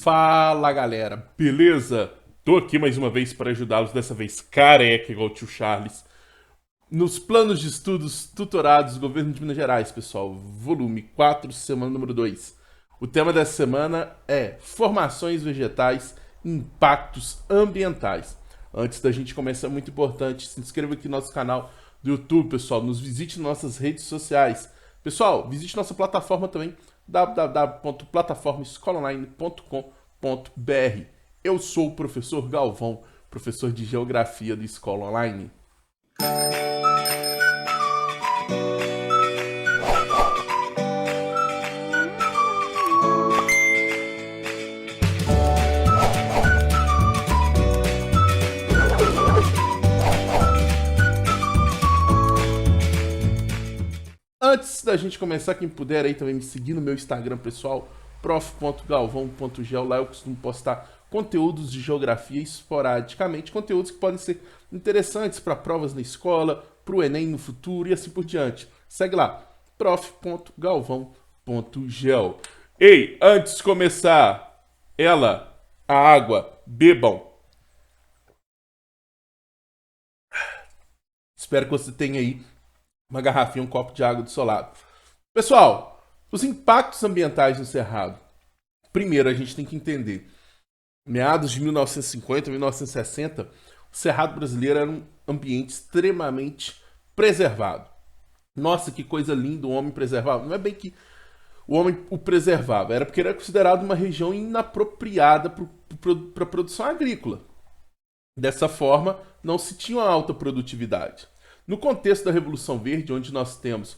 Fala galera, beleza? Tô aqui mais uma vez para ajudá-los, dessa vez careca, igual o tio Charles, nos planos de estudos tutorados do Governo de Minas Gerais, pessoal. Volume 4, semana número 2. O tema dessa semana é Formações Vegetais e Impactos Ambientais. Antes da gente começar, é muito importante, se inscreva aqui no nosso canal do YouTube, pessoal. Nos visite nas nossas redes sociais. Pessoal, visite nossa plataforma também, www.plataformaescolaonline.com.br. Eu sou o professor Galvão, professor de Geografia do Escola Online. Antes da gente começar, quem puder aí também me seguir no meu Instagram pessoal, prof.galvão.gel. Lá eu costumo postar conteúdos de geografia esporadicamente, conteúdos que podem ser interessantes para provas na escola, para o Enem no futuro e assim por diante. Segue lá, prof.galvão.gel. Ei, antes de começar, a água, bebam. Espero que você tenha aí uma garrafinha, um copo de água do seu lado. Pessoal, os impactos ambientais no Cerrado. Primeiro, a gente tem que entender. Meados de 1950, 1960, o Cerrado brasileiro era um ambiente extremamente preservado. Nossa, que coisa linda o homem preservava. Não é bem que o homem o preservava, era porque era considerado uma região inapropriada para a produção agrícola. Dessa forma, não se tinha uma alta produtividade. No contexto da Revolução Verde, onde nós temos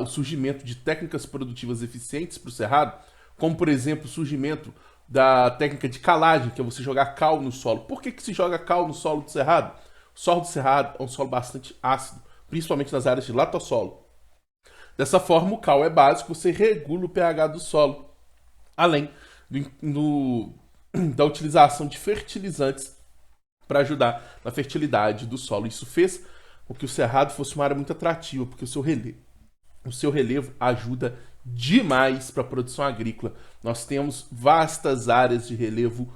o surgimento de técnicas produtivas eficientes para o cerrado, como por exemplo o surgimento da técnica de calagem, que é você jogar cal no solo. Por que se joga cal no solo do cerrado? O solo do cerrado é um solo bastante ácido, principalmente nas áreas de latossolo. Dessa forma, o cal é básico, você regula o pH do solo, além da utilização de fertilizantes para ajudar na fertilidade do solo. Isso fez com que o cerrado fosse uma área muito atrativa, porque o seu relevo ajuda demais para a produção agrícola. Nós temos vastas áreas de relevo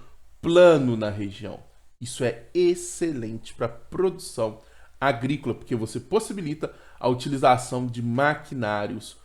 plano na região. Isso é excelente para a produção agrícola, porque você possibilita a utilização de maquinários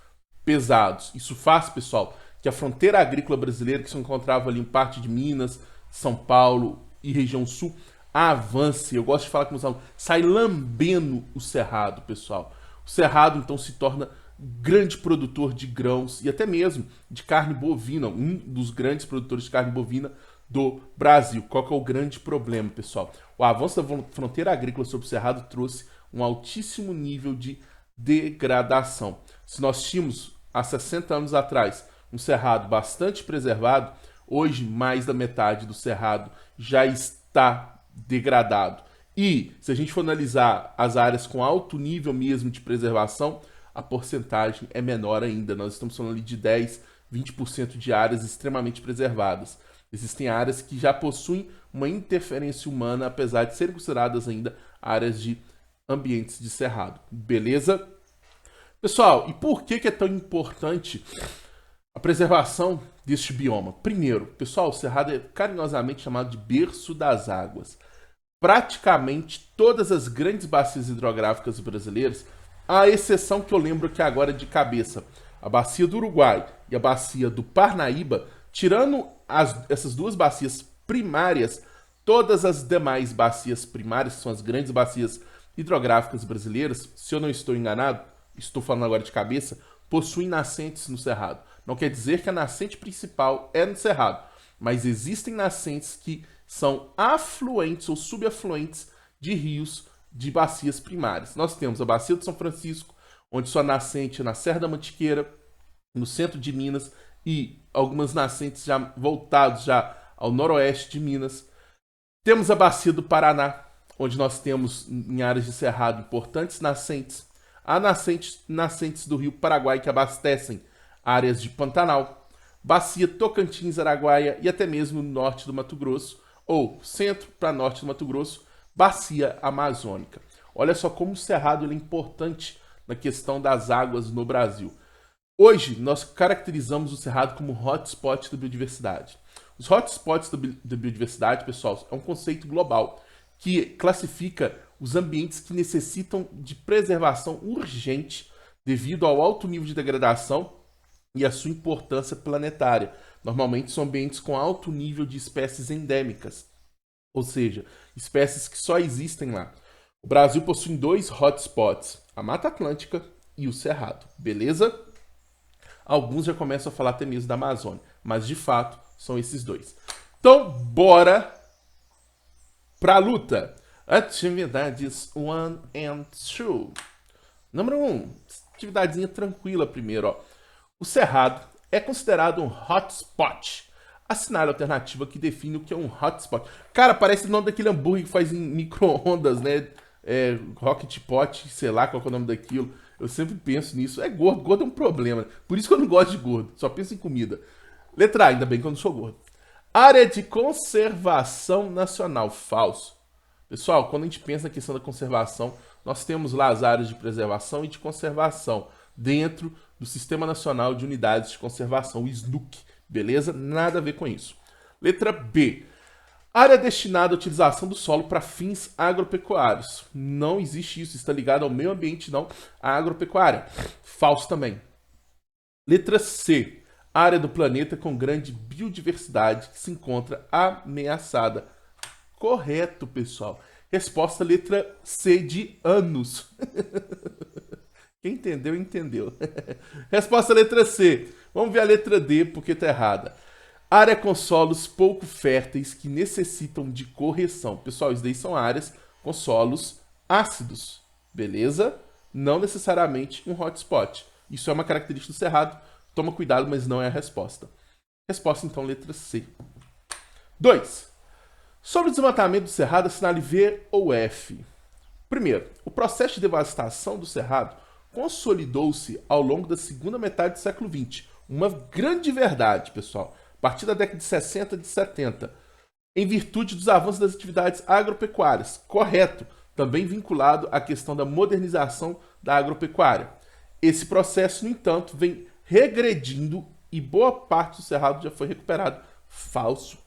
pesados. Isso faz, pessoal, que a fronteira agrícola brasileira, que se encontrava ali em parte de Minas, São Paulo e região sul, avance. Eu gosto de falar com os alunos, sai lambendo o cerrado, pessoal. O cerrado, então, se torna grande produtor de grãos e até mesmo de carne bovina, um dos grandes produtores de carne bovina do Brasil. Qual que é o grande problema, pessoal? O avanço da fronteira agrícola sobre o cerrado trouxe um altíssimo nível de degradação. Se nós tínhamos, há 60 anos atrás, um cerrado bastante preservado, hoje mais da metade do cerrado já está degradado. E se a gente for analisar as áreas com alto nível mesmo de preservação, a porcentagem é menor ainda. Nós estamos falando ali de 10, 20% de áreas extremamente preservadas. Existem áreas que já possuem uma interferência humana, apesar de serem consideradas ainda áreas de ambientes de cerrado. Beleza? Pessoal, e por que é tão importante a preservação deste bioma? Primeiro, pessoal, o cerrado é carinhosamente chamado de berço das águas. Praticamente todas as grandes bacias hidrográficas brasileiras, à exceção que eu lembro aqui agora de cabeça, a bacia do Uruguai e a bacia do Parnaíba, tirando essas duas bacias primárias, todas as demais bacias primárias, que são as grandes bacias hidrográficas brasileiras, se eu não estou enganado, estou falando agora de cabeça, possuem nascentes no cerrado. Não quer dizer que a nascente principal é no cerrado, mas existem nascentes que são afluentes ou subafluentes de rios de bacias primárias. Nós temos a Bacia do São Francisco, onde sua nascente é na Serra da Mantiqueira, no centro de Minas, e algumas nascentes já voltados já ao noroeste de Minas. Temos a Bacia do Paraná, onde nós temos em áreas de cerrado importantes nascentes. Há nascentes do rio Paraguai que abastecem áreas de Pantanal, Bacia Tocantins-Araguaia e até mesmo no norte do Mato Grosso, ou centro para norte do Mato Grosso, Bacia Amazônica. Olha só como o cerrado é importante na questão das águas no Brasil. Hoje, nós caracterizamos o Cerrado como hotspot da biodiversidade. Os hotspots da biodiversidade, pessoal, é um conceito global que classifica os ambientes que necessitam de preservação urgente devido ao alto nível de degradação e a sua importância planetária. Normalmente são ambientes com alto nível de espécies endêmicas, ou seja, espécies que só existem lá. O Brasil possui 2 hotspots, a Mata Atlântica e o Cerrado, beleza? Alguns já começam a falar até mesmo da Amazônia, mas de fato são esses 2. Então, bora pra luta. Atividades 1 and 2. Número 1, atividadezinha tranquila primeiro, ó. O Cerrado é considerado um hotspot. Assinale a alternativa que define o que é um hotspot. Cara, parece o nome daquele hambúrguer que faz em micro-ondas, né? Rocket Pot, sei lá qual é o nome daquilo. Eu sempre penso nisso. É gordo, gordo é um problema. Por isso que eu não gosto de gordo, só penso em comida. Letra A, ainda bem que eu não sou gordo. Área de conservação nacional, falso. Pessoal, quando a gente pensa na questão da conservação, nós temos lá as áreas de preservação e de conservação dentro do Sistema Nacional de Unidades de Conservação, o SNUC, beleza? Nada a ver com isso. Letra B. Área destinada à utilização do solo para fins agropecuários. Não existe isso, está ligado ao meio ambiente, não à agropecuária. Falso também. Letra C. Área do planeta com grande biodiversidade que se encontra ameaçada. Correto, pessoal. Resposta letra C de anos. Quem entendeu, entendeu. Resposta letra C. Vamos ver a letra D, porque tá errada. Área com solos pouco férteis que necessitam de correção. Pessoal, isso daí são áreas com solos ácidos, beleza? Não necessariamente um hotspot. Isso é uma característica do Cerrado. Toma cuidado, mas não é a resposta. Resposta, então, letra C. 2. Sobre o desmatamento do Cerrado, assinale V ou F. Primeiro, o processo de devastação do Cerrado consolidou-se ao longo da segunda metade do século XX. Uma grande verdade, pessoal. A partir da década de 60 e de 70. Em virtude dos avanços das atividades agropecuárias. Correto. Também vinculado à questão da modernização da agropecuária. Esse processo, no entanto, vem regredindo e boa parte do Cerrado já foi recuperado. Falso.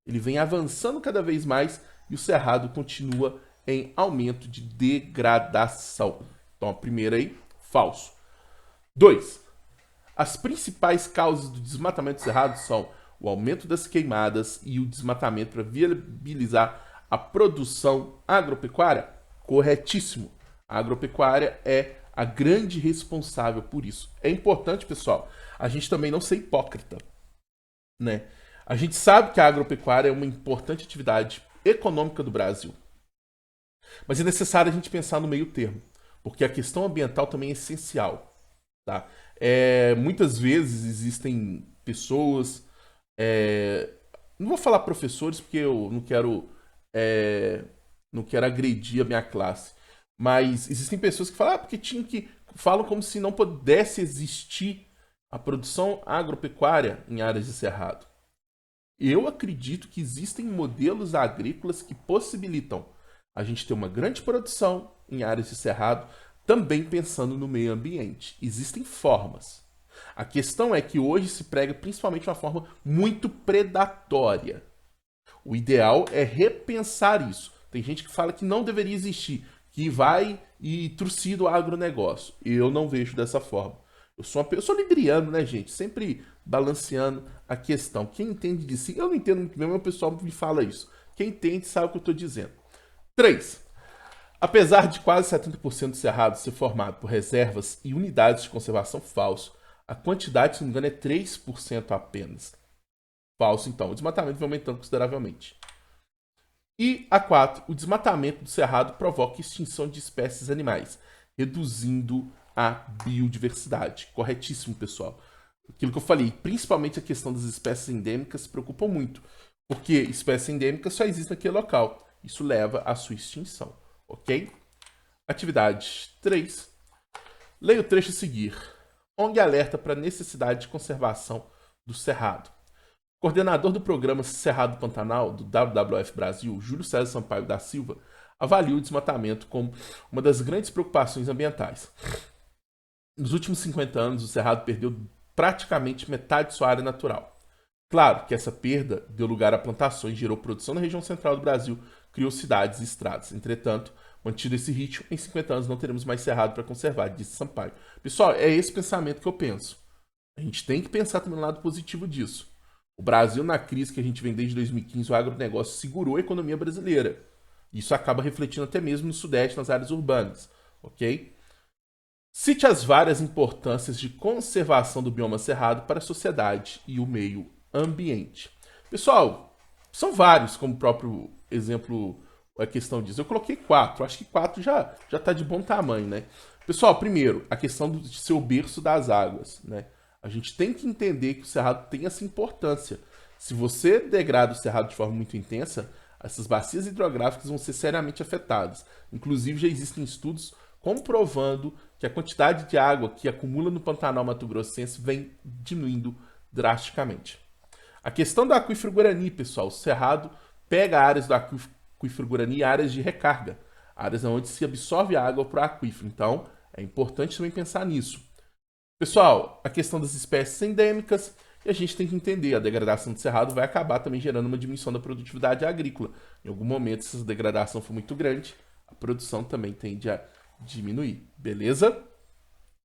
Ele vem avançando cada vez mais e o Cerrado continua em aumento de degradação. Então, a primeira aí, falso. 2. As principais causas do desmatamento do Cerrado são o aumento das queimadas e o desmatamento para viabilizar a produção agropecuária. Corretíssimo. A agropecuária é a grande responsável por isso. É importante, pessoal, a gente também não ser hipócrita, né? A gente sabe que a agropecuária é uma importante atividade econômica do Brasil. Mas é necessário a gente pensar no meio termo, porque a questão ambiental também é essencial, tá? Muitas vezes existem pessoas, não vou falar professores porque eu não quero agredir a minha classe, mas existem pessoas que falam, porque falam como se não pudesse existir a produção agropecuária em áreas de cerrado. Eu acredito que existem modelos agrícolas que possibilitam a gente ter uma grande produção em áreas de cerrado, também pensando no meio ambiente. Existem formas. A questão é que hoje se prega principalmente uma forma muito predatória. O ideal é repensar isso. Tem gente que fala que não deveria existir, que vai e trucida o agronegócio. Eu não vejo dessa forma. Eu sou libriano, né, gente? Sempre balanceando a questão. Quem entende de si, eu não entendo muito bem, mas o pessoal me fala isso. Quem entende sabe o que eu estou dizendo. 3. Apesar de quase 70% do Cerrado ser formado por reservas e unidades de conservação falso, a quantidade, se não me engano, é 3% apenas. Falso, então. O desmatamento vem aumentando consideravelmente. E a 4. O desmatamento do Cerrado provoca extinção de espécies animais, reduzindo a biodiversidade. Corretíssimo, pessoal. Aquilo que eu falei, principalmente a questão das espécies endêmicas, se preocupa muito, porque espécie endêmica só existe naquele local. Isso leva à sua extinção, ok? Atividade 3. Leia o trecho a seguir. ONG alerta para a necessidade de conservação do Cerrado. Coordenador do programa Cerrado Pantanal, do WWF Brasil, Júlio César Sampaio da Silva, avalia o desmatamento como uma das grandes preocupações ambientais. Nos últimos 50 anos, o Cerrado perdeu praticamente metade de sua área natural. Claro que essa perda deu lugar a plantações, gerou produção na região central do Brasil, criou cidades e estradas. Entretanto, mantido esse ritmo, em 50 anos não teremos mais Cerrado para conservar, disse Sampaio. Pessoal, é esse pensamento que eu penso. A gente tem que pensar também no lado positivo disso. O Brasil, na crise que a gente vem desde 2015, o agronegócio segurou a economia brasileira. Isso acaba refletindo até mesmo no Sudeste, nas áreas urbanas, ok? Cite as várias importâncias de conservação do bioma cerrado para a sociedade e o meio ambiente. Pessoal, são vários, como o próprio exemplo, a questão diz. Eu coloquei 4, acho que 4 já está de bom tamanho, né? Pessoal, primeiro, a questão de ser o berço das águas, né? A gente tem que entender que o cerrado tem essa importância. Se você degrada o cerrado de forma muito intensa, essas bacias hidrográficas vão ser seriamente afetadas. Inclusive, já existem estudos comprovando que a quantidade de água que acumula no Pantanal Mato Grossense vem diminuindo drasticamente. A questão do aquífero Guarani, pessoal, o cerrado pega áreas do aquífero Guarani e áreas de recarga, áreas onde se absorve água para o aquífero. Então, é importante também pensar nisso. Pessoal, a questão das espécies endêmicas, e a gente tem que entender, a degradação do cerrado vai acabar também gerando uma diminuição da produtividade agrícola. Em algum momento, se essa degradação for muito grande, a produção também tende a diminuir, beleza?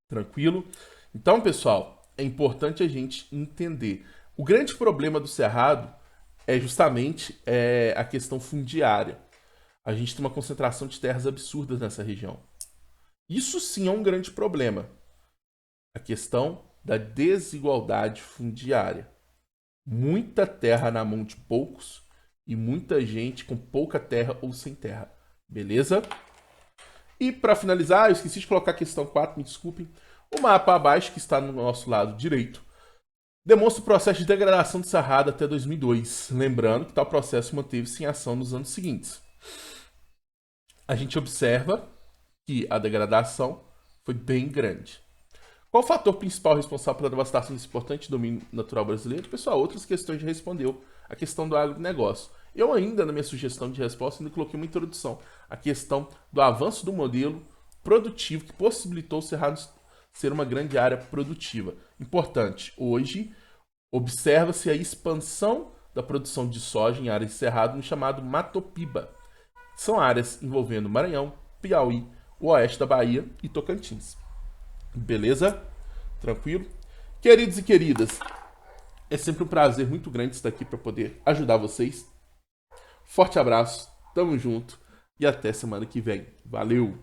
Tranquilo? Então, pessoal, é importante a gente entender. O grande problema do cerrado é justamente a questão fundiária. A gente tem uma concentração de terras absurdas nessa região. Isso sim é um grande problema. A questão da desigualdade fundiária. Muita terra na mão de poucos e muita gente com pouca terra ou sem terra. Beleza? E para finalizar, eu esqueci de colocar a questão 4, me desculpem. O mapa abaixo, que está no nosso lado direito, demonstra o processo de degradação do Cerrado até 2002. Lembrando que tal processo manteve-se em ação nos anos seguintes. A gente observa que a degradação foi bem grande. Qual o fator principal responsável pela devastação desse importante domínio natural brasileiro? Pessoal, outras questões já respondeu. A questão do agronegócio. Eu ainda, na minha sugestão de resposta, ainda coloquei uma introdução. A questão do avanço do modelo produtivo que possibilitou o Cerrado ser uma grande área produtiva. Importante, hoje, observa-se a expansão da produção de soja em áreas de cerrado no chamado Matopiba. São áreas envolvendo Maranhão, Piauí, o oeste da Bahia e Tocantins. Beleza? Tranquilo? Queridos e queridas, é sempre um prazer muito grande estar aqui para poder ajudar vocês. Forte abraço, tamo junto e até semana que vem. Valeu!